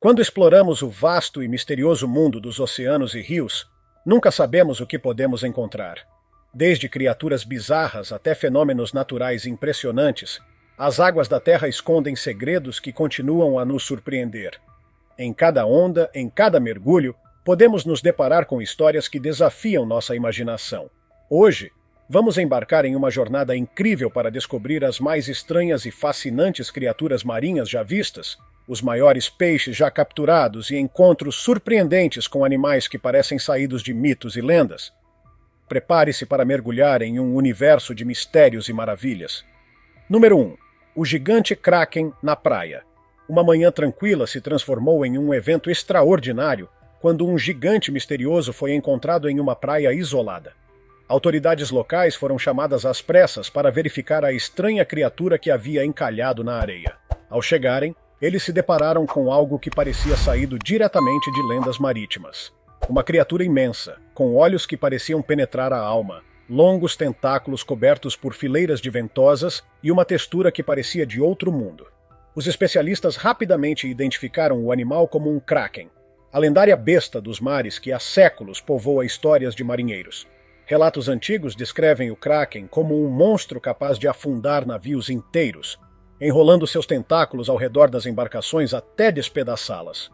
Quando exploramos o vasto e misterioso mundo dos oceanos e rios, nunca sabemos o que podemos encontrar. Desde criaturas bizarras até fenômenos naturais impressionantes, as águas da Terra escondem segredos que continuam a nos surpreender. Em cada onda, em cada mergulho, podemos nos deparar com histórias que desafiam nossa imaginação. Hoje, vamos embarcar em uma jornada incrível para descobrir as mais estranhas e fascinantes criaturas marinhas já vistas, os maiores peixes já capturados e encontros surpreendentes com animais que parecem saídos de mitos e lendas. Prepare-se para mergulhar em um universo de mistérios e maravilhas. Número 1. O gigante Kraken na praia. Uma manhã tranquila se transformou em um evento extraordinário quando um gigante misterioso foi encontrado em uma praia isolada. Autoridades locais foram chamadas às pressas para verificar a estranha criatura que havia encalhado na areia. Ao chegarem, eles se depararam com algo que parecia saído diretamente de lendas marítimas. Uma criatura imensa, com olhos que pareciam penetrar a alma, longos tentáculos cobertos por fileiras de ventosas e uma textura que parecia de outro mundo. Os especialistas rapidamente identificaram o animal como um kraken, a lendária besta dos mares que há séculos povoa histórias de marinheiros. Relatos antigos descrevem o kraken como um monstro capaz de afundar navios inteiros, enrolando seus tentáculos ao redor das embarcações até despedaçá-las.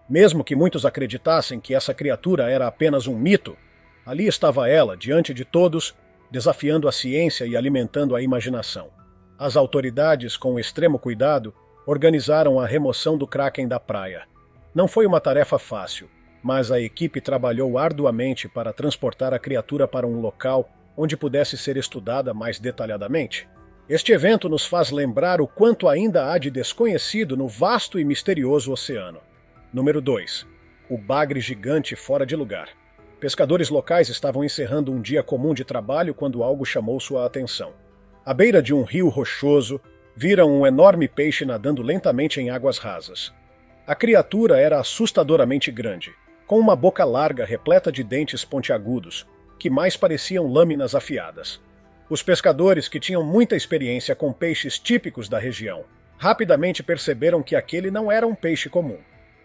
Mesmo que muitos acreditassem que essa criatura era apenas um mito, ali estava ela, diante de todos, desafiando a ciência e alimentando a imaginação. As autoridades, com extremo cuidado, organizaram a remoção do kraken da praia. Não foi uma tarefa fácil, mas a equipe trabalhou arduamente para transportar a criatura para um local onde pudesse ser estudada mais detalhadamente. Este evento nos faz lembrar o quanto ainda há de desconhecido no vasto e misterioso oceano. Número 2. O bagre gigante fora de lugar. Pescadores locais estavam encerrando um dia comum de trabalho quando algo chamou sua atenção. À beira de um rio rochoso, viram um enorme peixe nadando lentamente em águas rasas. A criatura era assustadoramente grande, com uma boca larga repleta de dentes pontiagudos, que mais pareciam lâminas afiadas. Os pescadores, que tinham muita experiência com peixes típicos da região, rapidamente perceberam que aquele não era um peixe comum.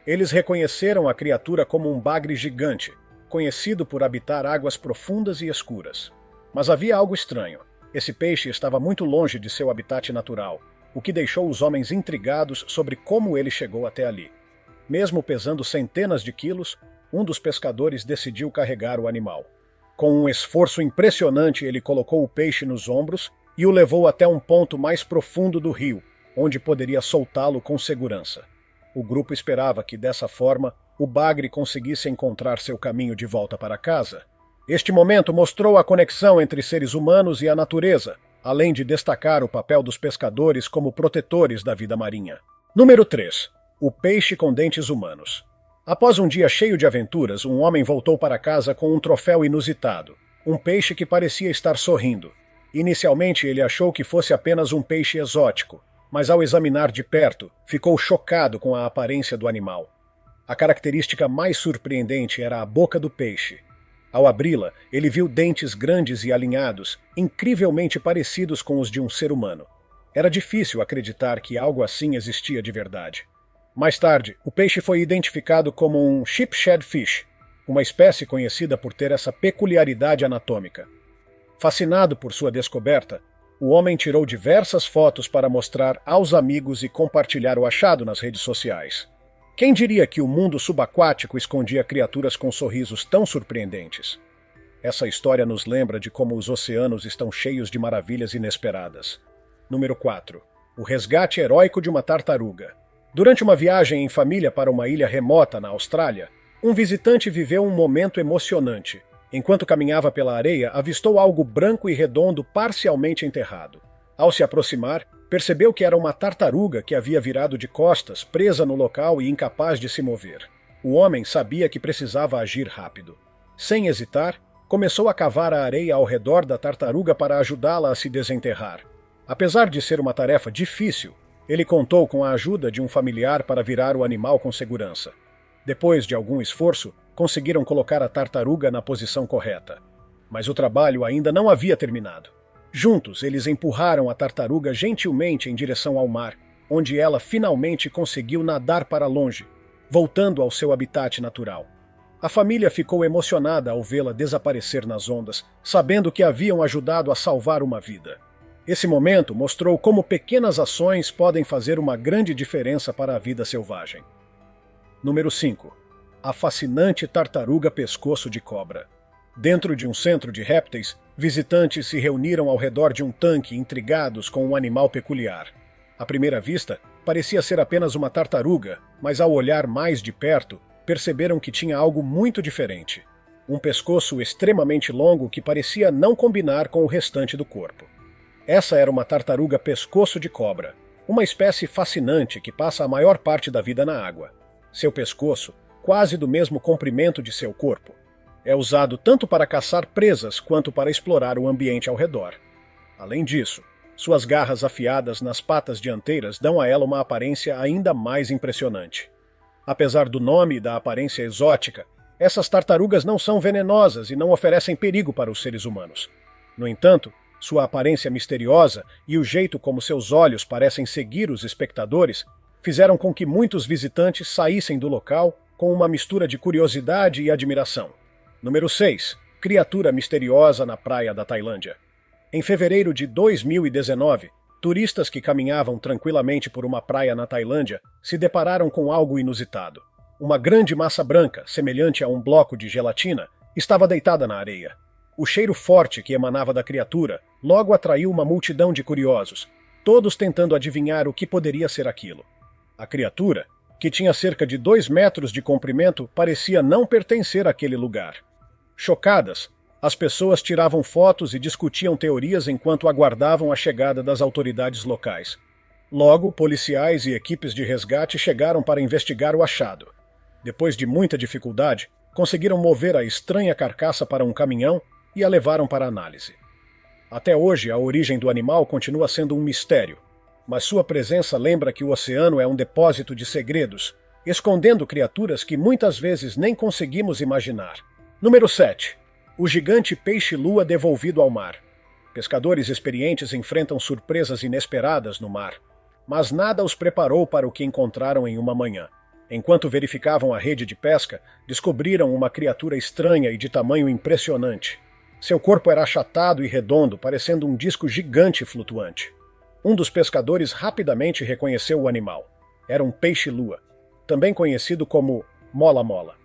Eles reconheceram a criatura como um bagre gigante, conhecido por habitar águas profundas e escuras. Mas havia algo estranho. Esse peixe estava muito longe de seu habitat natural, o que deixou os homens intrigados sobre como ele chegou até ali. Mesmo pesando centenas de quilos, um dos pescadores decidiu carregar o animal. Com um esforço impressionante, ele colocou o peixe nos ombros e o levou até um ponto mais profundo do rio, onde poderia soltá-lo com segurança. O grupo esperava que, dessa forma, o bagre conseguisse encontrar seu caminho de volta para casa. Este momento mostrou a conexão entre seres humanos e a natureza, além de destacar o papel dos pescadores como protetores da vida marinha. Número 3. O peixe com dentes humanos. Após um dia cheio de aventuras, um homem voltou para casa com um troféu inusitado, um peixe que parecia estar sorrindo. Inicialmente ele achou que fosse apenas um peixe exótico, mas ao examinar de perto, ficou chocado com a aparência do animal. A característica mais surpreendente era a boca do peixe. Ao abri-la, ele viu dentes grandes e alinhados, incrivelmente parecidos com os de um ser humano. Era difícil acreditar que algo assim existia de verdade. Mais tarde, o peixe foi identificado como um sheepshead fish, uma espécie conhecida por ter essa peculiaridade anatômica. Fascinado por sua descoberta, o homem tirou diversas fotos para mostrar aos amigos e compartilhar o achado nas redes sociais. Quem diria que o mundo subaquático escondia criaturas com sorrisos tão surpreendentes? Essa história nos lembra de como os oceanos estão cheios de maravilhas inesperadas. Número 4. O resgate heróico de uma tartaruga. Durante uma viagem em família para uma ilha remota na Austrália, um visitante viveu um momento emocionante. Enquanto caminhava pela areia, avistou algo branco e redondo parcialmente enterrado. Ao se aproximar, percebeu que era uma tartaruga que havia virado de costas, presa no local e incapaz de se mover. O homem sabia que precisava agir rápido. Sem hesitar, começou a cavar a areia ao redor da tartaruga para ajudá-la a se desenterrar. Apesar de ser uma tarefa difícil, ele contou com a ajuda de um familiar para virar o animal com segurança. Depois de algum esforço, conseguiram colocar a tartaruga na posição correta. Mas o trabalho ainda não havia terminado. Juntos, eles empurraram a tartaruga gentilmente em direção ao mar, onde ela finalmente conseguiu nadar para longe. voltando ao seu habitat natural. A família ficou emocionada ao vê-la desaparecer nas ondas, sabendo que haviam ajudado a salvar uma vida. Esse momento mostrou como pequenas ações podem fazer uma grande diferença para a vida selvagem. Número 5. A fascinante tartaruga pescoço de cobra. Dentro de um centro de répteis, visitantes se reuniram ao redor de um tanque intrigados com um animal peculiar. À primeira vista, parecia ser apenas uma tartaruga, mas ao olhar mais de perto, perceberam que tinha algo muito diferente. Um pescoço extremamente longo que parecia não combinar com o restante do corpo. Essa era uma tartaruga pescoço de cobra, uma espécie fascinante que passa a maior parte da vida na água. Seu pescoço, quase do mesmo comprimento de seu corpo, é usado tanto para caçar presas quanto para explorar o ambiente ao redor. Além disso, suas garras afiadas nas patas dianteiras dão a ela uma aparência ainda mais impressionante. Apesar do nome e da aparência exótica, essas tartarugas não são venenosas e não oferecem perigo para os seres humanos. No entanto, sua aparência misteriosa e o jeito como seus olhos parecem seguir os espectadores fizeram com que muitos visitantes saíssem do local com uma mistura de curiosidade e admiração. Número 6. Criatura misteriosa na praia da Tailândia. Em fevereiro de 2019, turistas que caminhavam tranquilamente por uma praia na Tailândia se depararam com algo inusitado. Uma grande massa branca, semelhante a um bloco de gelatina, estava deitada na areia. O cheiro forte que emanava da criatura logo atraiu uma multidão de curiosos, todos tentando adivinhar o que poderia ser aquilo. A criatura, que tinha cerca de 2 metros de comprimento, parecia não pertencer àquele lugar. Chocadas, as pessoas tiravam fotos e discutiam teorias enquanto aguardavam a chegada das autoridades locais. Logo, policiais e equipes de resgate chegaram para investigar o achado. Depois de muita dificuldade, conseguiram mover a estranha carcaça para um caminhão e a levaram para análise. Até hoje, a origem do animal continua sendo um mistério, mas sua presença lembra que o oceano é um depósito de segredos, escondendo criaturas que muitas vezes nem conseguimos imaginar. Número 7. O gigante peixe-lua devolvido ao mar. Pescadores experientes enfrentam surpresas inesperadas no mar, mas nada os preparou para o que encontraram em uma manhã. Enquanto verificavam a rede de pesca, descobriram uma criatura estranha e de tamanho impressionante. Seu corpo era achatado e redondo, parecendo um disco gigante flutuante. Um dos pescadores rapidamente reconheceu o animal. Era um peixe-lua, também conhecido como mola-mola.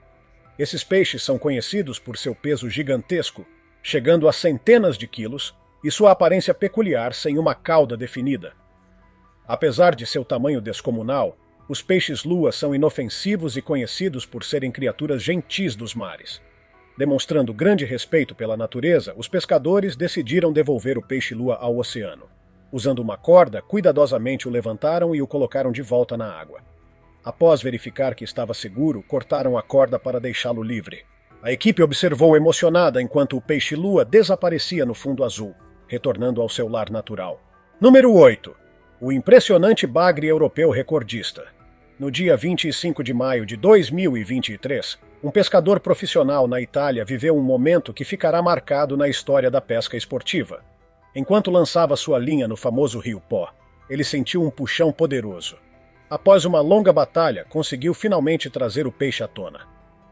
Esses peixes são conhecidos por seu peso gigantesco, chegando a centenas de quilos, e sua aparência peculiar sem uma cauda definida. Apesar de seu tamanho descomunal, os peixes-lua são inofensivos e conhecidos por serem criaturas gentis dos mares. Demonstrando grande respeito pela natureza, os pescadores decidiram devolver o peixe-lua ao oceano. Usando uma corda, cuidadosamente o levantaram e o colocaram de volta na água. Após verificar que estava seguro, cortaram a corda para deixá-lo livre. A equipe observou emocionada enquanto o peixe-lua desaparecia no fundo azul, retornando ao seu lar natural. Número 8. O impressionante bagre europeu recordista. No dia 25 de maio de 2023, um pescador profissional na Itália viveu um momento que ficará marcado na história da pesca esportiva. Enquanto lançava sua linha no famoso rio Po, ele sentiu um puxão poderoso. Após uma longa batalha, conseguiu finalmente trazer o peixe à tona.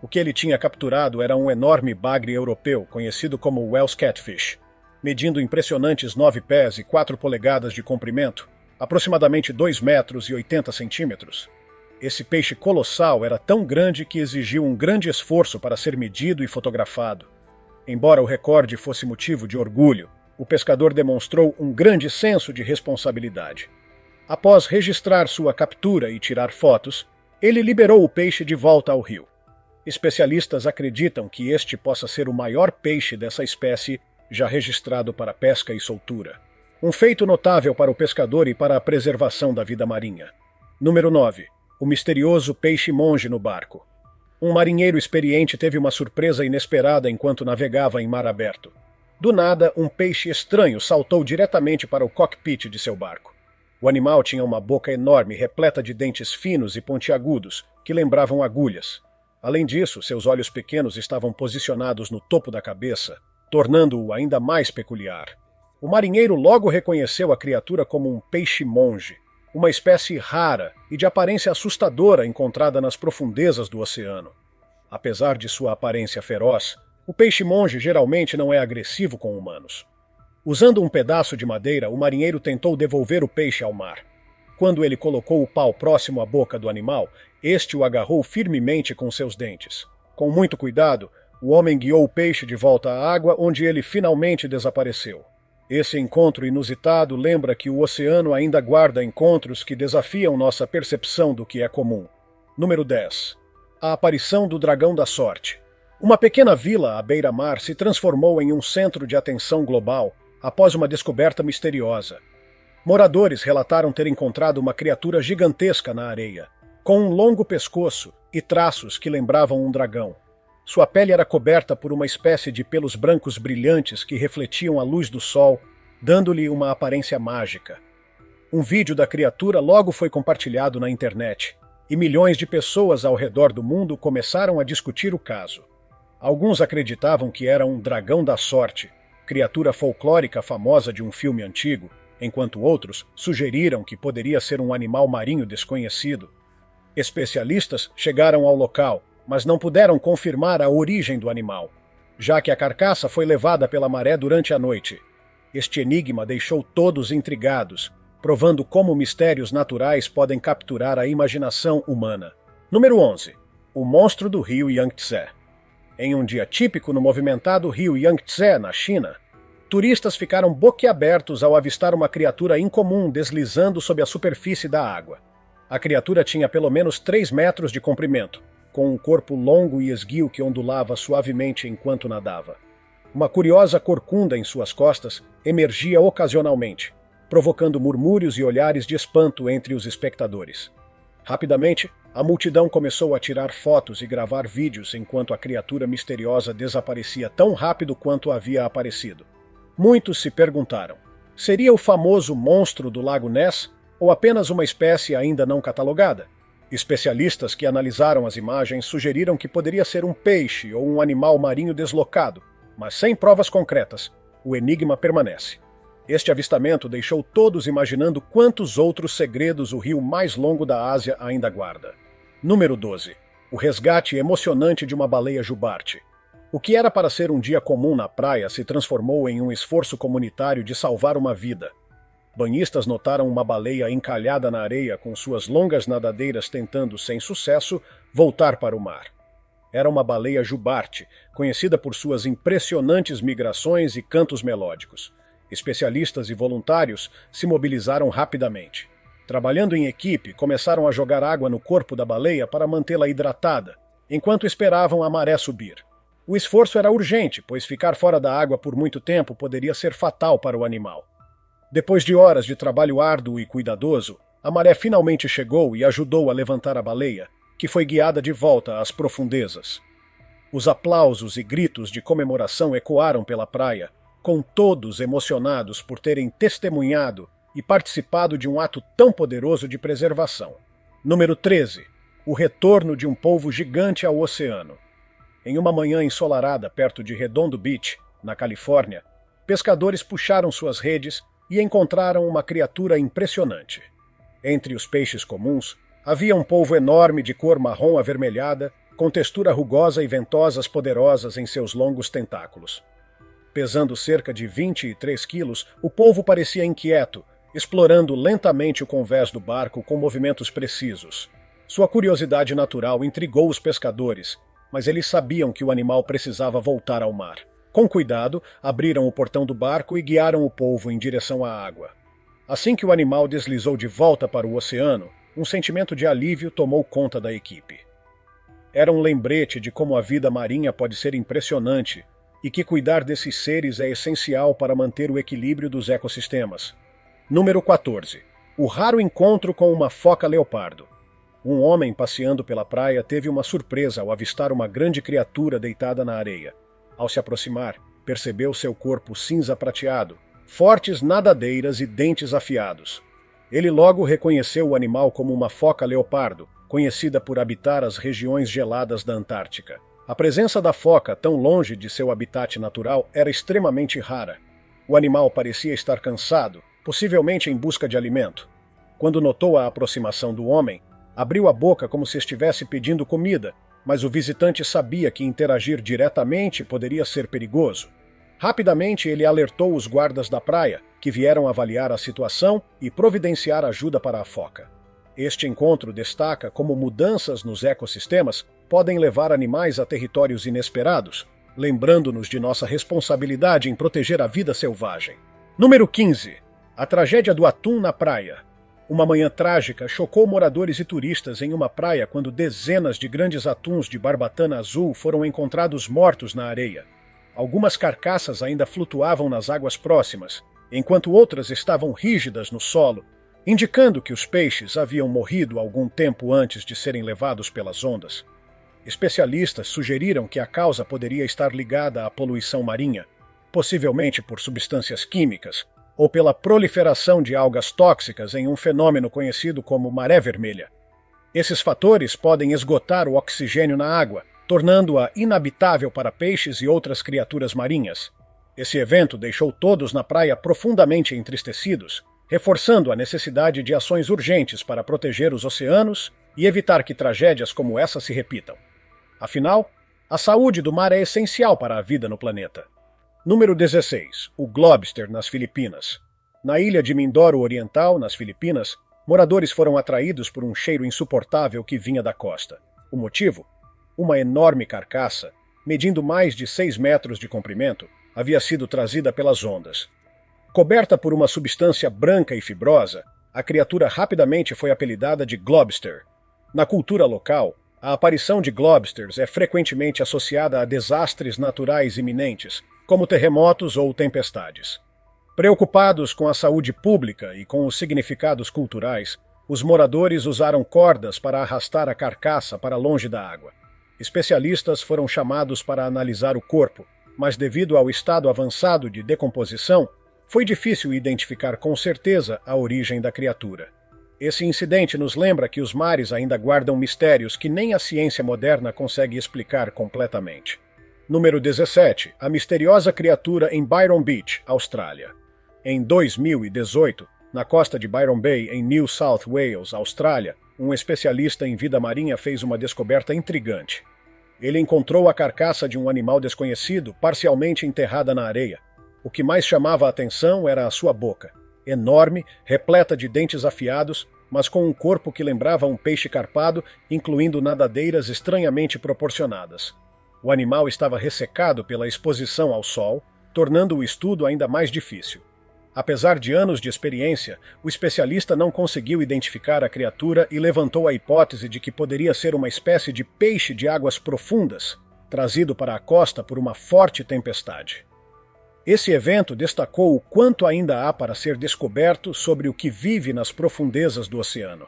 O que ele tinha capturado era um enorme bagre europeu, conhecido como Wells Catfish. Medindo impressionantes 9 pés e 4 polegadas de comprimento, aproximadamente 2 metros e 80 centímetros. Esse peixe colossal era tão grande que exigiu um grande esforço para ser medido e fotografado. Embora o recorde fosse motivo de orgulho, o pescador demonstrou um grande senso de responsabilidade. Após registrar sua captura e tirar fotos, ele liberou o peixe de volta ao rio. Especialistas acreditam que este possa ser o maior peixe dessa espécie já registrado para pesca e soltura. Um feito notável para o pescador e para a preservação da vida marinha. Número 9. O misterioso peixe-monge no barco. Um marinheiro experiente teve uma surpresa inesperada enquanto navegava em mar aberto. Do nada, um peixe estranho saltou diretamente para o cockpit de seu barco. O animal tinha uma boca enorme, repleta de dentes finos e pontiagudos, que lembravam agulhas. Além disso, seus olhos pequenos estavam posicionados no topo da cabeça, tornando-o ainda mais peculiar. O marinheiro logo reconheceu a criatura como um peixe-monge. uma espécie rara e de aparência assustadora encontrada nas profundezas do oceano. Apesar de sua aparência feroz, o peixe-monge geralmente não é agressivo com humanos. Usando um pedaço de madeira, o marinheiro tentou devolver o peixe ao mar. Quando ele colocou o pau próximo à boca do animal, este o agarrou firmemente com seus dentes. Com muito cuidado, o homem guiou o peixe de volta à água, onde ele finalmente desapareceu. Esse encontro inusitado lembra que o oceano ainda guarda encontros que desafiam nossa percepção do que é comum. Número 10. A aparição do Dragão da Sorte. Uma pequena vila à beira-mar se transformou em um centro de atenção global após uma descoberta misteriosa. Moradores relataram ter encontrado uma criatura gigantesca na areia, com um longo pescoço e traços que lembravam um dragão. Sua pele era coberta por uma espécie de pelos brancos brilhantes que refletiam a luz do sol, dando-lhe uma aparência mágica. Um vídeo da criatura logo foi compartilhado na internet, e milhões de pessoas ao redor do mundo começaram a discutir o caso. Alguns acreditavam que era um dragão da sorte, criatura folclórica famosa de um filme antigo, enquanto outros sugeriram que poderia ser um animal marinho desconhecido. Especialistas chegaram ao local, mas não puderam confirmar a origem do animal, já que a carcaça foi levada pela maré durante a noite. Este enigma deixou todos intrigados, provando como mistérios naturais podem capturar a imaginação humana. Número 11. O monstro do rio Yangtze. Em um dia típico no movimentado rio Yangtze, na China, turistas ficaram boquiabertos ao avistar uma criatura incomum deslizando sob a superfície da água. A criatura tinha pelo menos 3 metros de comprimento, com um corpo longo e esguio que ondulava suavemente enquanto nadava. Uma curiosa corcunda em suas costas emergia ocasionalmente, provocando murmúrios e olhares de espanto entre os espectadores. Rapidamente, a multidão começou a tirar fotos e gravar vídeos enquanto a criatura misteriosa desaparecia tão rápido quanto havia aparecido. Muitos se perguntaram: seria o famoso monstro do Lago Ness ou apenas uma espécie ainda não catalogada? Especialistas que analisaram as imagens sugeriram que poderia ser um peixe ou um animal marinho deslocado, mas sem provas concretas, o enigma permanece. Este avistamento deixou todos imaginando quantos outros segredos o rio mais longo da Ásia ainda guarda. Número 12. O resgate emocionante de uma baleia jubarte. O que era para ser um dia comum na praia se transformou em um esforço comunitário de salvar uma vida. Banhistas notaram uma baleia encalhada na areia com suas longas nadadeiras tentando, sem sucesso, voltar para o mar. Era uma baleia jubarte, conhecida por suas impressionantes migrações e cantos melódicos. Especialistas e voluntários se mobilizaram rapidamente. Trabalhando em equipe, começaram a jogar água no corpo da baleia para mantê-la hidratada, enquanto esperavam a maré subir. O esforço era urgente, pois ficar fora da água por muito tempo poderia ser fatal para o animal. Depois de horas de trabalho árduo e cuidadoso, a maré finalmente chegou e ajudou a levantar a baleia, que foi guiada de volta às profundezas. Os aplausos e gritos de comemoração ecoaram pela praia, com todos emocionados por terem testemunhado e participado de um ato tão poderoso de preservação. Número 13. O retorno de um polvo gigante ao oceano. Em uma manhã ensolarada perto de Redondo Beach, na Califórnia, pescadores puxaram suas redes e encontraram uma criatura impressionante. Entre os peixes comuns, havia um polvo enorme de cor marrom avermelhada, com textura rugosa e ventosas poderosas em seus longos tentáculos. Pesando cerca de 23 quilos, o polvo parecia inquieto, explorando lentamente o convés do barco com movimentos precisos. Sua curiosidade natural intrigou os pescadores, mas eles sabiam que o animal precisava voltar ao mar. Com cuidado, abriram o portão do barco e guiaram o polvo em direção à água. Assim que o animal deslizou de volta para o oceano, um sentimento de alívio tomou conta da equipe. Era um lembrete de como a vida marinha pode ser impressionante e que cuidar desses seres é essencial para manter o equilíbrio dos ecossistemas. Número 14. O raro encontro com uma foca leopardo. Um homem passeando pela praia teve uma surpresa ao avistar uma grande criatura deitada na areia. Ao se aproximar, percebeu seu corpo cinza prateado, fortes nadadeiras e dentes afiados. Ele logo reconheceu o animal como uma foca leopardo, conhecida por habitar as regiões geladas da Antártica. A presença da foca tão longe de seu habitat natural era extremamente rara. O animal parecia estar cansado, possivelmente em busca de alimento. Quando notou a aproximação do homem, abriu a boca como se estivesse pedindo comida, mas o visitante sabia que interagir diretamente poderia ser perigoso. Rapidamente ele alertou os guardas da praia, que vieram avaliar a situação e providenciar ajuda para a foca. Este encontro destaca como mudanças nos ecossistemas podem levar animais a territórios inesperados, lembrando-nos de nossa responsabilidade em proteger a vida selvagem. Número 15. A tragédia do atum na praia. Uma manhã trágica chocou moradores e turistas em uma praia quando dezenas de grandes atuns de barbatana azul foram encontrados mortos na areia. Algumas carcaças ainda flutuavam nas águas próximas, enquanto outras estavam rígidas no solo, indicando que os peixes haviam morrido algum tempo antes de serem levados pelas ondas. Especialistas sugeriram que a causa poderia estar ligada à poluição marinha, possivelmente por substâncias químicas, ou pela proliferação de algas tóxicas em um fenômeno conhecido como maré vermelha. Esses fatores podem esgotar o oxigênio na água, tornando-a inabitável para peixes e outras criaturas marinhas. Esse evento deixou todos na praia profundamente entristecidos, reforçando a necessidade de ações urgentes para proteger os oceanos e evitar que tragédias como essa se repitam. Afinal, a saúde do mar é essencial para a vida no planeta. Número 16. O Globster nas Filipinas. Na ilha de Mindoro Oriental, nas Filipinas, moradores foram atraídos por um cheiro insuportável que vinha da costa. O motivo? Uma enorme carcaça, medindo mais de 6 metros de comprimento, havia sido trazida pelas ondas. Coberta por uma substância branca e fibrosa, a criatura rapidamente foi apelidada de Globster. Na cultura local, a aparição de globsters é frequentemente associada a desastres naturais iminentes, como terremotos ou tempestades. Preocupados com a saúde pública e com os significados culturais, os moradores usaram cordas para arrastar a carcaça para longe da água. Especialistas foram chamados para analisar o corpo, mas devido ao estado avançado de decomposição, foi difícil identificar com certeza a origem da criatura. Esse incidente nos lembra que os mares ainda guardam mistérios que nem a ciência moderna consegue explicar completamente. Número 17. A misteriosa criatura em Byron Beach, Austrália. Em 2018, na costa de Byron Bay, em New South Wales, Austrália, um especialista em vida marinha fez uma descoberta intrigante. Ele encontrou a carcaça de um animal desconhecido parcialmente enterrada na areia. O que mais chamava a atenção era a sua boca. Enorme, repleta de dentes afiados, mas com um corpo que lembrava um peixe carpado, incluindo nadadeiras estranhamente proporcionadas. O animal estava ressecado pela exposição ao sol, tornando o estudo ainda mais difícil. Apesar de anos de experiência, o especialista não conseguiu identificar a criatura e levantou a hipótese de que poderia ser uma espécie de peixe de águas profundas, trazido para a costa por uma forte tempestade. Esse evento destacou o quanto ainda há para ser descoberto sobre o que vive nas profundezas do oceano.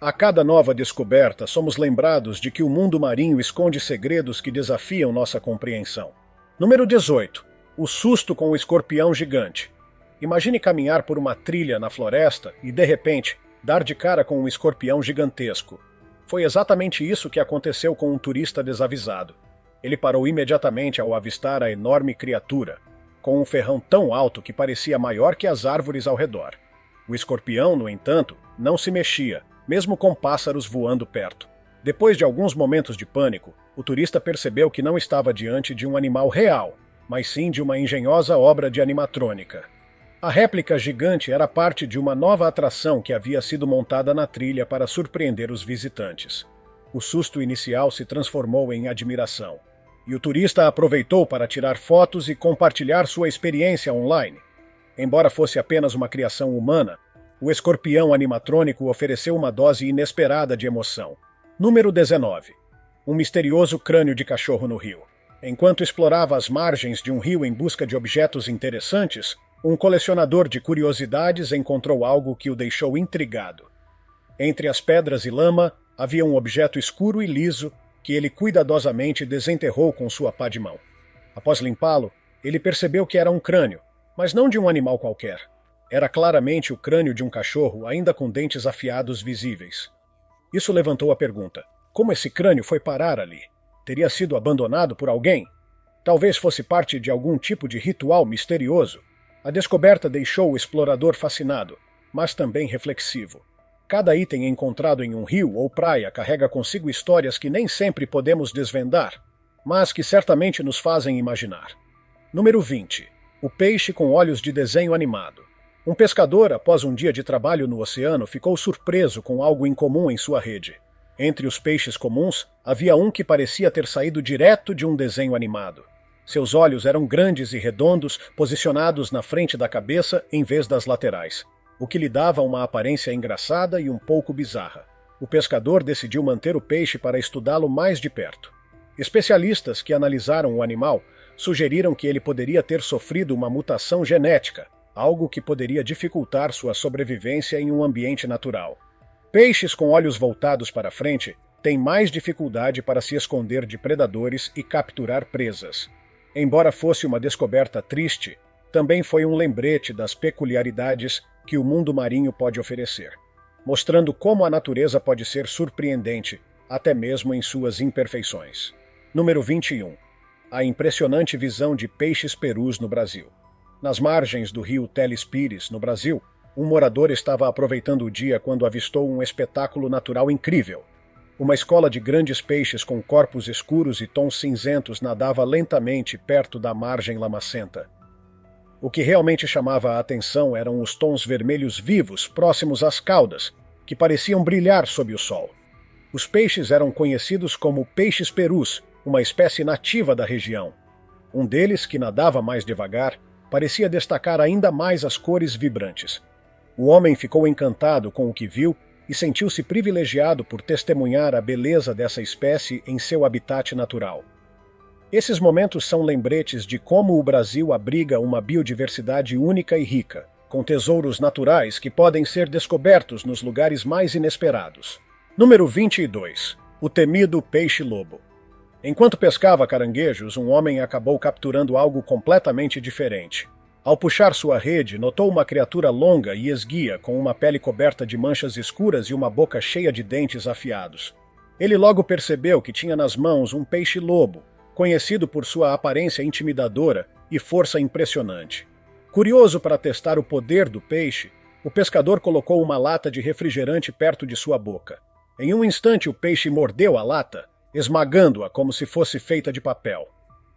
A cada nova descoberta, somos lembrados de que o mundo marinho esconde segredos que desafiam nossa compreensão. Número 18. O susto com o escorpião gigante. Imagine caminhar por uma trilha na floresta e, de repente, dar de cara com um escorpião gigantesco. Foi exatamente isso que aconteceu com um turista desavisado. Ele parou imediatamente ao avistar a enorme criatura, com um ferrão tão alto que parecia maior que as árvores ao redor. O escorpião, no entanto, não se mexia, mesmo com pássaros voando perto. Depois de alguns momentos de pânico, o turista percebeu que não estava diante de um animal real, mas sim de uma engenhosa obra de animatrônica. A réplica gigante era parte de uma nova atração que havia sido montada na trilha para surpreender os visitantes. O susto inicial se transformou em admiração, e o turista aproveitou para tirar fotos e compartilhar sua experiência online. Embora fosse apenas uma criação humana, o escorpião animatrônico ofereceu uma dose inesperada de emoção. Número 19. Um misterioso crânio de cachorro no rio. Enquanto explorava as margens de um rio em busca de objetos interessantes, um colecionador de curiosidades encontrou algo que o deixou intrigado. Entre as pedras e lama, havia um objeto escuro e liso que ele cuidadosamente desenterrou com sua pá de mão. Após limpá-lo, ele percebeu que era um crânio, mas não de um animal qualquer. Era claramente o crânio de um cachorro, ainda com dentes afiados visíveis. Isso levantou a pergunta: como esse crânio foi parar ali? Teria sido abandonado por alguém? Talvez fosse parte de algum tipo de ritual misterioso. A descoberta deixou o explorador fascinado, mas também reflexivo. Cada item encontrado em um rio ou praia carrega consigo histórias que nem sempre podemos desvendar, mas que certamente nos fazem imaginar. Número 20. O peixe com olhos de desenho animado. Um pescador, após um dia de trabalho no oceano, ficou surpreso com algo incomum em sua rede. Entre os peixes comuns, havia um que parecia ter saído direto de um desenho animado. Seus olhos eram grandes e redondos, posicionados na frente da cabeça em vez das laterais, o que lhe dava uma aparência engraçada e um pouco bizarra. O pescador decidiu manter o peixe para estudá-lo mais de perto. Especialistas que analisaram o animal sugeriram que ele poderia ter sofrido uma mutação genética, algo que poderia dificultar sua sobrevivência em um ambiente natural. Peixes com olhos voltados para frente têm mais dificuldade para se esconder de predadores e capturar presas. Embora fosse uma descoberta triste, também foi um lembrete das peculiaridades que o mundo marinho pode oferecer, mostrando como a natureza pode ser surpreendente, até mesmo em suas imperfeições. Número 21. A impressionante visão de peixes-perus no Brasil. Nas margens do rio Teles Pires, no Brasil, um morador estava aproveitando o dia quando avistou um espetáculo natural incrível. Uma escola de grandes peixes com corpos escuros e tons cinzentos nadava lentamente perto da margem lamacenta. O que realmente chamava a atenção eram os tons vermelhos vivos próximos às caudas, que pareciam brilhar sob o sol. Os peixes eram conhecidos como peixes-perus, uma espécie nativa da região. Um deles, que nadava mais devagar, parecia destacar ainda mais as cores vibrantes. O homem ficou encantado com o que viu e sentiu-se privilegiado por testemunhar a beleza dessa espécie em seu habitat natural. Esses momentos são lembretes de como o Brasil abriga uma biodiversidade única e rica, com tesouros naturais que podem ser descobertos nos lugares mais inesperados. Número 22. O temido peixe-lobo. Enquanto pescava caranguejos, um homem acabou capturando algo completamente diferente. Ao puxar sua rede, notou uma criatura longa e esguia, com uma pele coberta de manchas escuras e uma boca cheia de dentes afiados. Ele logo percebeu que tinha nas mãos um peixe-lobo, conhecido por sua aparência intimidadora e força impressionante. Curioso para testar o poder do peixe, o pescador colocou uma lata de refrigerante perto de sua boca. Em um instante, o peixe mordeu a lata, esmagando-a como se fosse feita de papel.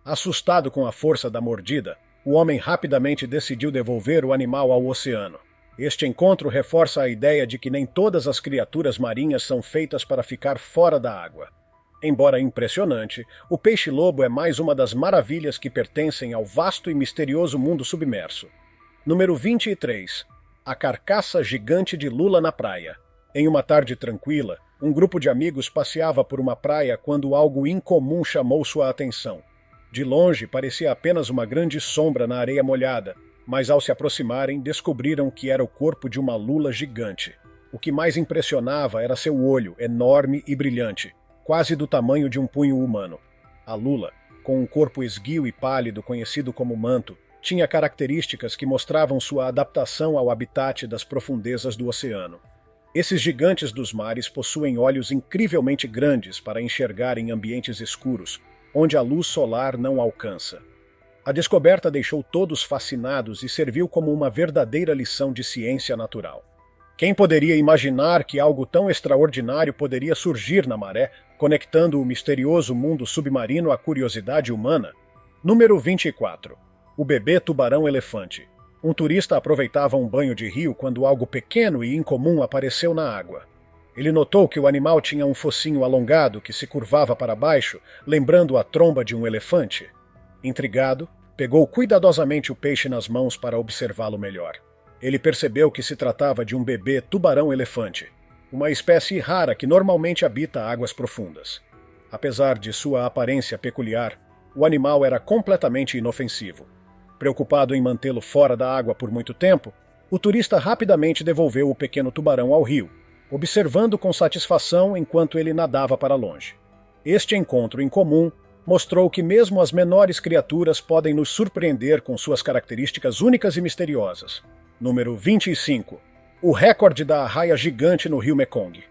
Assustado com a força da mordida, o homem rapidamente decidiu devolver o animal ao oceano. Este encontro reforça a ideia de que nem todas as criaturas marinhas são feitas para ficar fora da água. Embora impressionante, o peixe-lobo é mais uma das maravilhas que pertencem ao vasto e misterioso mundo submerso. Número 23. A carcaça gigante de lula na praia. Em uma tarde tranquila, um grupo de amigos passeava por uma praia quando algo incomum chamou sua atenção. De longe, parecia apenas uma grande sombra na areia molhada, mas ao se aproximarem, descobriram que era o corpo de uma lula gigante. O que mais impressionava era seu olho, enorme e brilhante, quase do tamanho de um punho humano. A lula, com um corpo esguio e pálido conhecido como manto, tinha características que mostravam sua adaptação ao habitat das profundezas do oceano. Esses gigantes dos mares possuem olhos incrivelmente grandes para enxergar em ambientes escuros, onde a luz solar não alcança. A descoberta deixou todos fascinados e serviu como uma verdadeira lição de ciência natural. Quem poderia imaginar que algo tão extraordinário poderia surgir na maré, conectando o misterioso mundo submarino à curiosidade humana? Número 24. O bebê tubarão-elefante. Um turista aproveitava um banho de rio quando algo pequeno e incomum apareceu na água. Ele notou que o animal tinha um focinho alongado que se curvava para baixo, lembrando a tromba de um elefante. Intrigado, pegou cuidadosamente o peixe nas mãos para observá-lo melhor. Ele percebeu que se tratava de um bebê tubarão-elefante, uma espécie rara que normalmente habita águas profundas. Apesar de sua aparência peculiar, o animal era completamente inofensivo. Preocupado em mantê-lo fora da água por muito tempo, o turista rapidamente devolveu o pequeno tubarão ao rio, observando com satisfação enquanto ele nadava para longe. Este encontro incomum mostrou que mesmo as menores criaturas podem nos surpreender com suas características únicas e misteriosas. Número 25. O recorde da arraia gigante no rio Mekong.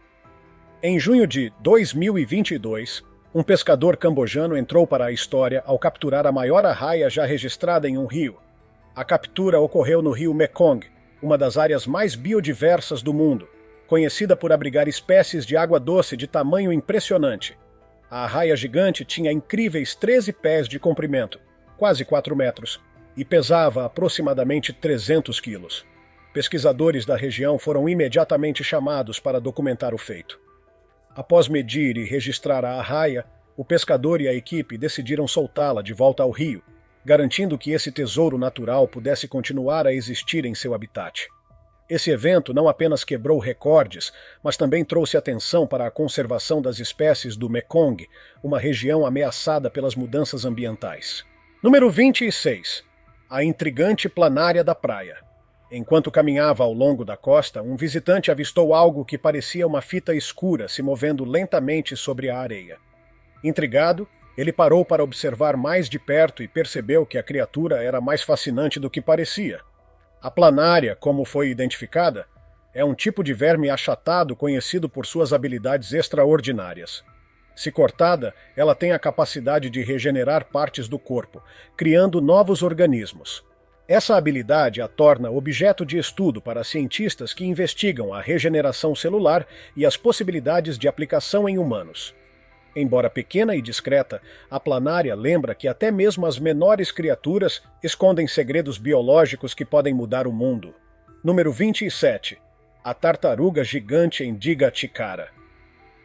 Em junho de 2022, um pescador cambojano entrou para a história ao capturar a maior arraia já registrada em um rio. A captura ocorreu no rio Mekong, uma das áreas mais biodiversas do mundo, conhecida por abrigar espécies de água doce de tamanho impressionante. A arraia gigante tinha incríveis 13 pés de comprimento, quase 4 metros, e pesava aproximadamente 300 quilos. Pesquisadores da região foram imediatamente chamados para documentar o feito. Após medir e registrar a arraia, o pescador e a equipe decidiram soltá-la de volta ao rio, garantindo que esse tesouro natural pudesse continuar a existir em seu habitat. Esse evento não apenas quebrou recordes, mas também trouxe atenção para a conservação das espécies do Mekong, uma região ameaçada pelas mudanças ambientais. Número 26. A intrigante planária da praia. Enquanto caminhava ao longo da costa, um visitante avistou algo que parecia uma fita escura se movendo lentamente sobre a areia. Intrigado, ele parou para observar mais de perto e percebeu que a criatura era mais fascinante do que parecia. A planária, como foi identificada, é um tipo de verme achatado conhecido por suas habilidades extraordinárias. Se cortada, ela tem a capacidade de regenerar partes do corpo, criando novos organismos. Essa habilidade a torna objeto de estudo para cientistas que investigam a regeneração celular e as possibilidades de aplicação em humanos. Embora pequena e discreta, a planária lembra que até mesmo as menores criaturas escondem segredos biológicos que podem mudar o mundo. Número 27. A tartaruga gigante em Digha-Tikara.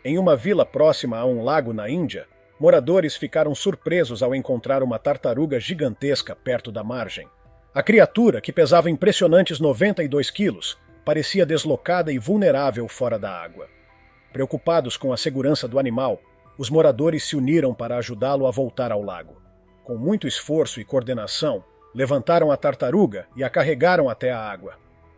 Em uma vila próxima a um lago na Índia, moradores ficaram surpresos ao encontrar uma tartaruga gigantesca perto da margem. A criatura, que pesava impressionantes 92 quilos, parecia deslocada e vulnerável fora da água. Preocupados com a segurança do animal, os moradores se uniram para ajudá-lo a voltar ao lago. Com muito esforço e coordenação, levantaram a tartaruga e a carregaram até a água.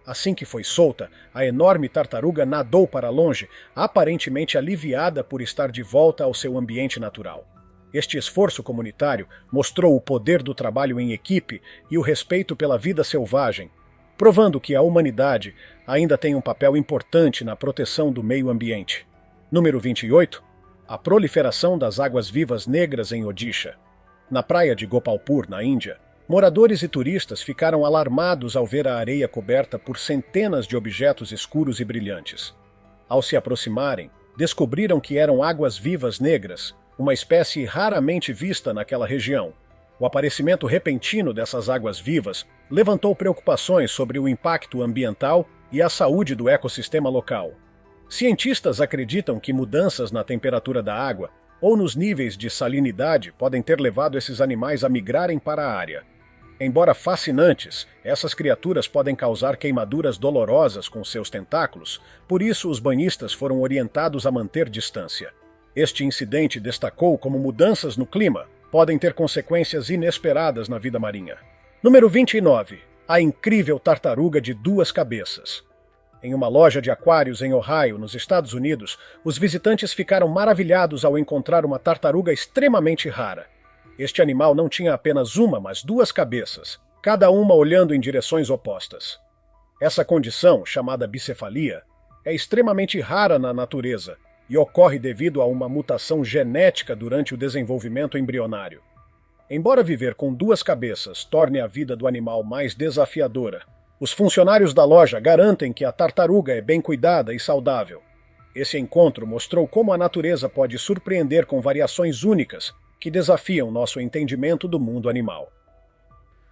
Assim que foi solta, a enorme tartaruga nadou para longe, aparentemente aliviada por estar de volta ao seu ambiente natural. Este esforço comunitário mostrou o poder do trabalho em equipe e o respeito pela vida selvagem, provando que a humanidade ainda tem um papel importante na proteção do meio ambiente. Número 28. A proliferação das águas-vivas negras em Odisha. Na praia de Gopalpur, na Índia, moradores e turistas ficaram alarmados ao ver a areia coberta por centenas de objetos escuros e brilhantes. Ao se aproximarem, descobriram que eram águas-vivas negras, uma espécie raramente vista naquela região. O aparecimento repentino dessas águas-vivas levantou preocupações sobre o impacto ambiental e a saúde do ecossistema local. Cientistas acreditam que mudanças na temperatura da água ou nos níveis de salinidade podem ter levado esses animais a migrarem para a área. Embora fascinantes, essas criaturas podem causar queimaduras dolorosas com seus tentáculos, por isso os banhistas foram orientados a manter distância. Este incidente destacou como mudanças no clima podem ter consequências inesperadas na vida marinha. Número 29. A incrível tartaruga de 2 cabeças. Em uma loja de aquários em Ohio, nos Estados Unidos, os visitantes ficaram maravilhados ao encontrar uma tartaruga extremamente rara. Este animal não tinha apenas uma, mas 2 cabeças, cada uma olhando em direções opostas. Essa condição, chamada bicefalia, é extremamente rara na natureza e ocorre devido a uma mutação genética durante o desenvolvimento embrionário. Embora viver com 2 cabeças torne a vida do animal mais desafiadora, os funcionários da loja garantem que a tartaruga é bem cuidada e saudável. Esse encontro mostrou como a natureza pode surpreender com variações únicas que desafiam nosso entendimento do mundo animal.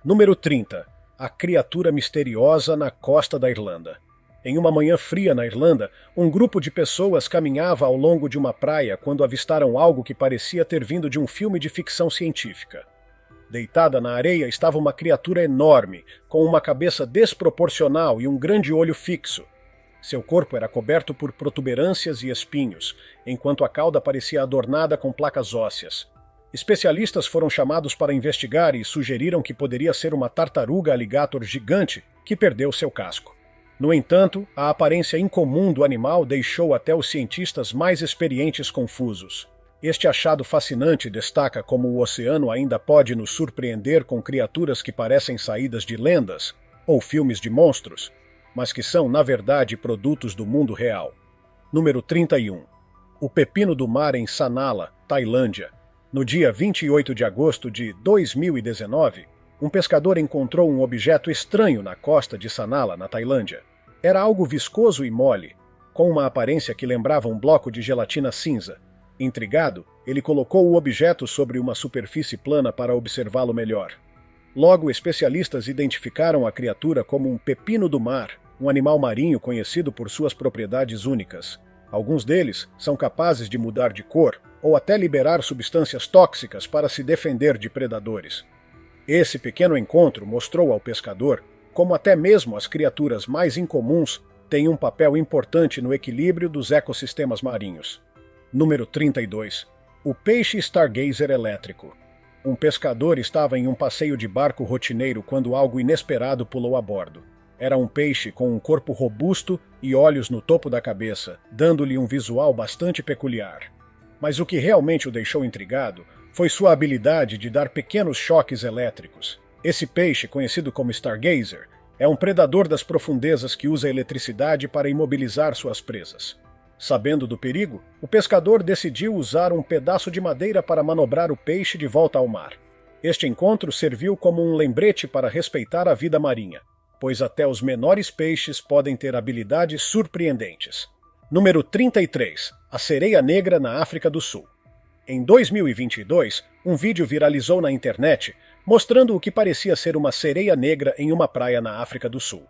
Número 30. A criatura misteriosa na costa da Irlanda. Em uma manhã fria na Irlanda, um grupo de pessoas caminhava ao longo de uma praia quando avistaram algo que parecia ter vindo de um filme de ficção científica. Deitada na areia estava uma criatura enorme, com uma cabeça desproporcional e um grande olho fixo. Seu corpo era coberto por protuberâncias e espinhos, enquanto a cauda parecia adornada com placas ósseas. Especialistas foram chamados para investigar e sugeriram que poderia ser uma tartaruga alligator gigante que perdeu seu casco. No entanto, a aparência incomum do animal deixou até os cientistas mais experientes confusos. Este achado fascinante destaca como o oceano ainda pode nos surpreender com criaturas que parecem saídas de lendas ou filmes de monstros, mas que são, na verdade, produtos do mundo real. Número 31. O pepino do mar em Sanala, Tailândia. No dia 28 de agosto de 2019, um pescador encontrou um objeto estranho na costa de Sanala, na Tailândia. Era algo viscoso e mole, com uma aparência que lembrava um bloco de gelatina cinza. Intrigado, ele colocou o objeto sobre uma superfície plana para observá-lo melhor. Logo, especialistas identificaram a criatura como um pepino do mar, um animal marinho conhecido por suas propriedades únicas. Alguns deles são capazes de mudar de cor ou até liberar substâncias tóxicas para se defender de predadores. Esse pequeno encontro mostrou ao pescador como até mesmo as criaturas mais incomuns têm um papel importante no equilíbrio dos ecossistemas marinhos. Número 32. O peixe stargazer elétrico. Um pescador estava em um passeio de barco rotineiro quando algo inesperado pulou a bordo. Era um peixe com um corpo robusto e olhos no topo da cabeça, dando-lhe um visual bastante peculiar. Mas o que realmente o deixou intrigado foi sua habilidade de dar pequenos choques elétricos. Esse peixe, conhecido como stargazer, é um predador das profundezas que usa eletricidade para imobilizar suas presas. Sabendo do perigo, o pescador decidiu usar um pedaço de madeira para manobrar o peixe de volta ao mar. Este encontro serviu como um lembrete para respeitar a vida marinha, pois até os menores peixes podem ter habilidades surpreendentes. Número 33. A sereia negra na África do Sul. Em 2022, um vídeo viralizou na internet mostrando o que parecia ser uma sereia negra em uma praia na África do Sul.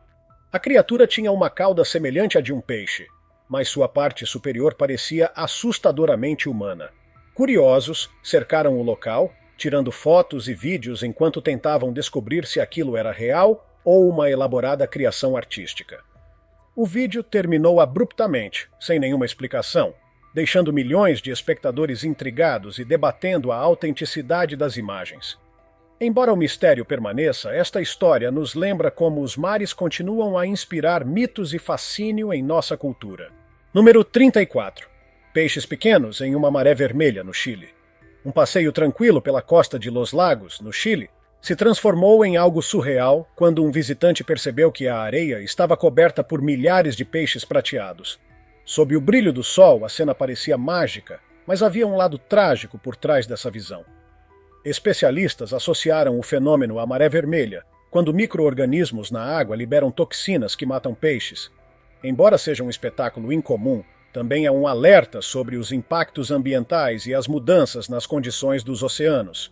A criatura tinha uma cauda semelhante à de um peixe, mas sua parte superior parecia assustadoramente humana. Curiosos, cercaram o local, tirando fotos e vídeos enquanto tentavam descobrir se aquilo era real ou uma elaborada criação artística. O vídeo terminou abruptamente, sem nenhuma explicação, deixando milhões de espectadores intrigados e debatendo a autenticidade das imagens. Embora o mistério permaneça, esta história nos lembra como os mares continuam a inspirar mitos e fascínio em nossa cultura. Número 34. Peixes pequenos em uma maré vermelha, no Chile. Um passeio tranquilo pela costa de Los Lagos, no Chile, se transformou em algo surreal quando um visitante percebeu que a areia estava coberta por milhares de peixes prateados. Sob o brilho do sol, a cena parecia mágica, mas havia um lado trágico por trás dessa visão. Especialistas associaram o fenômeno à maré vermelha, quando micro-organismos na água liberam toxinas que matam peixes. Embora seja um espetáculo incomum, também é um alerta sobre os impactos ambientais e as mudanças nas condições dos oceanos.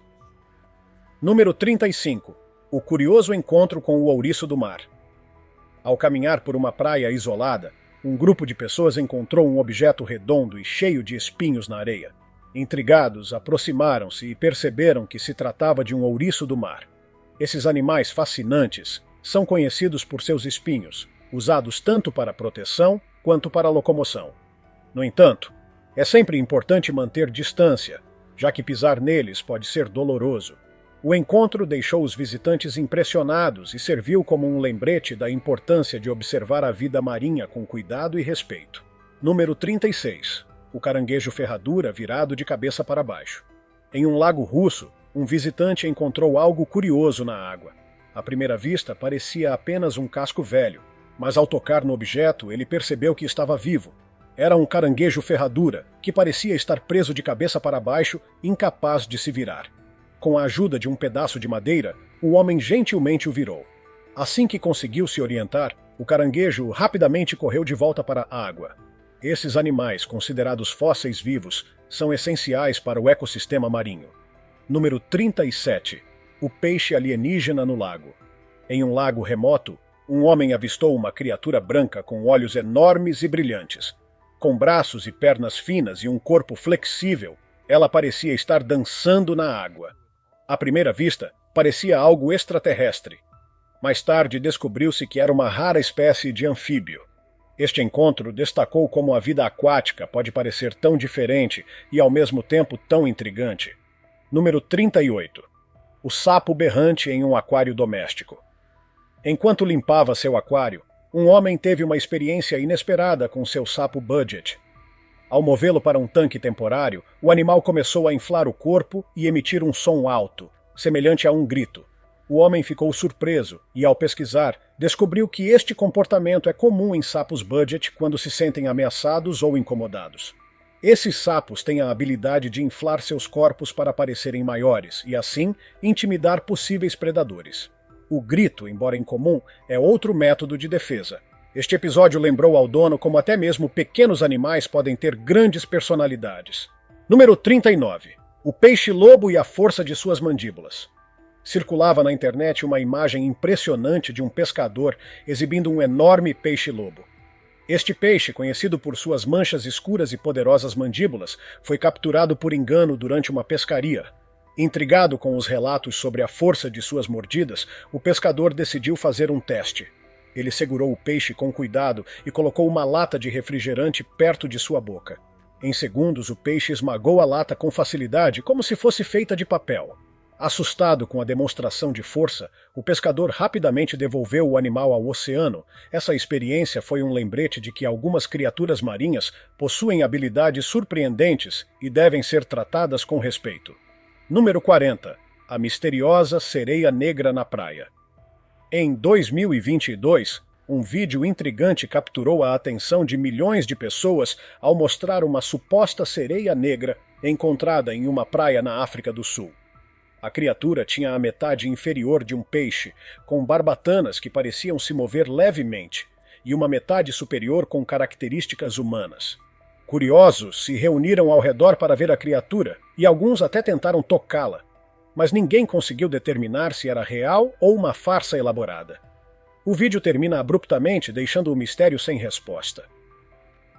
Número 35. O curioso encontro com o ouriço do mar. Ao caminhar por uma praia isolada, um grupo de pessoas encontrou um objeto redondo e cheio de espinhos na areia. Intrigados, aproximaram-se e perceberam que se tratava de um ouriço do mar. Esses animais fascinantes são conhecidos por seus espinhos, usados tanto para proteção quanto para locomoção. No entanto, é sempre importante manter distância, já que pisar neles pode ser doloroso. O encontro deixou os visitantes impressionados e serviu como um lembrete da importância de observar a vida marinha com cuidado e respeito. Número 36. O caranguejo ferradura virado de cabeça para baixo. Em um lago russo, um visitante encontrou algo curioso na água. À primeira vista, parecia apenas um casco velho, mas ao tocar no objeto, ele percebeu que estava vivo. Era um caranguejo ferradura, que parecia estar preso de cabeça para baixo, incapaz de se virar. Com a ajuda de um pedaço de madeira, o homem gentilmente o virou. Assim que conseguiu se orientar, o caranguejo rapidamente correu de volta para a água. Esses animais, considerados fósseis vivos, são essenciais para o ecossistema marinho. Número 37. O peixe alienígena no lago. Em um lago remoto, um homem avistou uma criatura branca com olhos enormes e brilhantes. Com braços e pernas finas e um corpo flexível, ela parecia estar dançando na água. À primeira vista, parecia algo extraterrestre. Mais tarde, descobriu-se que era uma rara espécie de anfíbio. Este encontro destacou como a vida aquática pode parecer tão diferente e, ao mesmo tempo, tão intrigante. Número 38. O sapo berrante em um aquário doméstico. Enquanto limpava seu aquário, um homem teve uma experiência inesperada com seu sapo Budget. Ao movê-lo para um tanque temporário, o animal começou a inflar o corpo e emitir um som alto, semelhante a um grito. O homem ficou surpreso e, ao pesquisar, descobriu que este comportamento é comum em sapos Budget quando se sentem ameaçados ou incomodados. Esses sapos têm a habilidade de inflar seus corpos para parecerem maiores e, assim, intimidar possíveis predadores. O grito, embora incomum, é outro método de defesa. Este episódio lembrou ao dono como até mesmo pequenos animais podem ter grandes personalidades. Número 39. O peixe-lobo e a força de suas mandíbulas. Circulava na internet uma imagem impressionante de um pescador exibindo um enorme peixe-lobo. Este peixe, conhecido por suas manchas escuras e poderosas mandíbulas, foi capturado por engano durante uma pescaria. Intrigado com os relatos sobre a força de suas mordidas, o pescador decidiu fazer um teste. Ele segurou o peixe com cuidado e colocou uma lata de refrigerante perto de sua boca. Em segundos, o peixe esmagou a lata com facilidade, como se fosse feita de papel. Assustado com a demonstração de força, o pescador rapidamente devolveu o animal ao oceano. Essa experiência foi um lembrete de que algumas criaturas marinhas possuem habilidades surpreendentes e devem ser tratadas com respeito. Número 40. A misteriosa sereia negra na praia. Em 2022, um vídeo intrigante capturou a atenção de milhões de pessoas ao mostrar uma suposta sereia negra encontrada em uma praia na África do Sul. A criatura tinha a metade inferior de um peixe, com barbatanas que pareciam se mover levemente, e uma metade superior com características humanas. Curiosos se reuniram ao redor para ver a criatura, e alguns até tentaram tocá-la, mas ninguém conseguiu determinar se era real ou uma farsa elaborada. O vídeo termina abruptamente, deixando o mistério sem resposta.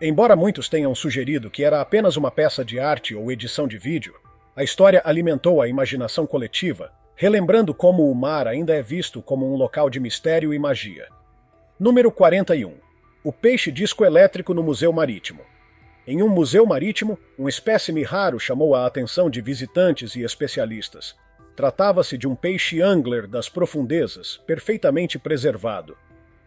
Embora muitos tenham sugerido que era apenas uma peça de arte ou edição de vídeo, a história alimentou a imaginação coletiva, relembrando como o mar ainda é visto como um local de mistério e magia. Número 41. O peixe disco elétrico no Museu Marítimo. Em um museu marítimo, um espécime raro chamou a atenção de visitantes e especialistas. Tratava-se de um peixe angler das profundezas, perfeitamente preservado.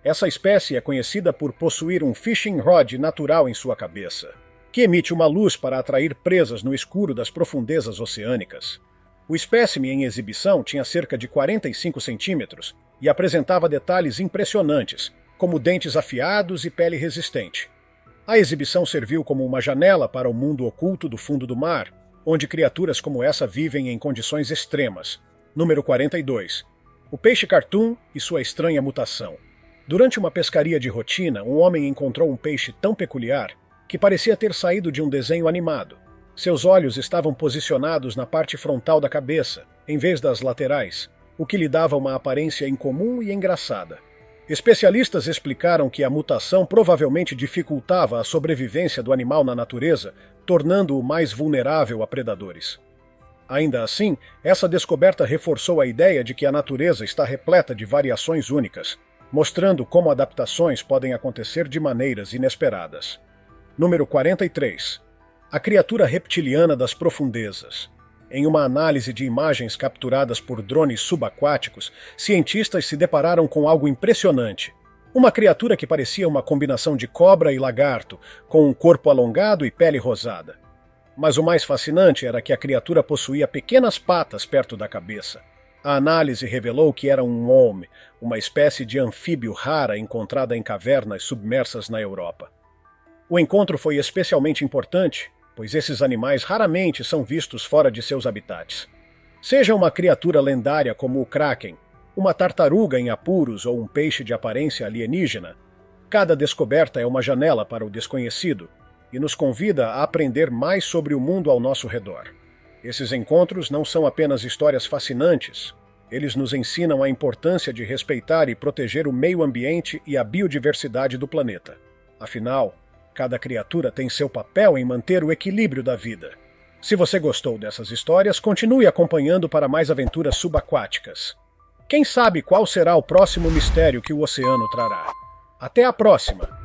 Essa espécie é conhecida por possuir um fishing rod natural em sua cabeça, que emite uma luz para atrair presas no escuro das profundezas oceânicas. O espécime em exibição tinha cerca de 45 centímetros e apresentava detalhes impressionantes, como dentes afiados e pele resistente. A exibição serviu como uma janela para o mundo oculto do fundo do mar, onde criaturas como essa vivem em condições extremas. Número 42. O peixe cartoon e sua estranha mutação. Durante uma pescaria de rotina, um homem encontrou um peixe tão peculiar que parecia ter saído de um desenho animado. Seus olhos estavam posicionados na parte frontal da cabeça, em vez das laterais, o que lhe dava uma aparência incomum e engraçada. Especialistas explicaram que a mutação provavelmente dificultava a sobrevivência do animal na natureza, tornando-o mais vulnerável a predadores. Ainda assim, essa descoberta reforçou a ideia de que a natureza está repleta de variações únicas, mostrando como adaptações podem acontecer de maneiras inesperadas. Número 43. A criatura reptiliana das profundezas. Em uma análise de imagens capturadas por drones subaquáticos, cientistas se depararam com algo impressionante. Uma criatura que parecia uma combinação de cobra e lagarto, com um corpo alongado e pele rosada. Mas o mais fascinante era que a criatura possuía pequenas patas perto da cabeça. A análise revelou que era um olme, uma espécie de anfíbio rara encontrada em cavernas submersas na Europa. O encontro foi especialmente importante, pois esses animais raramente são vistos fora de seus habitats. Seja uma criatura lendária como o Kraken, uma tartaruga em apuros ou um peixe de aparência alienígena, cada descoberta é uma janela para o desconhecido e nos convida a aprender mais sobre o mundo ao nosso redor. Esses encontros não são apenas histórias fascinantes, eles nos ensinam a importância de respeitar e proteger o meio ambiente e a biodiversidade do planeta. Afinal, cada criatura tem seu papel em manter o equilíbrio da vida. Se você gostou dessas histórias, continue acompanhando para mais aventuras subaquáticas. Quem sabe qual será o próximo mistério que o oceano trará? Até a próxima!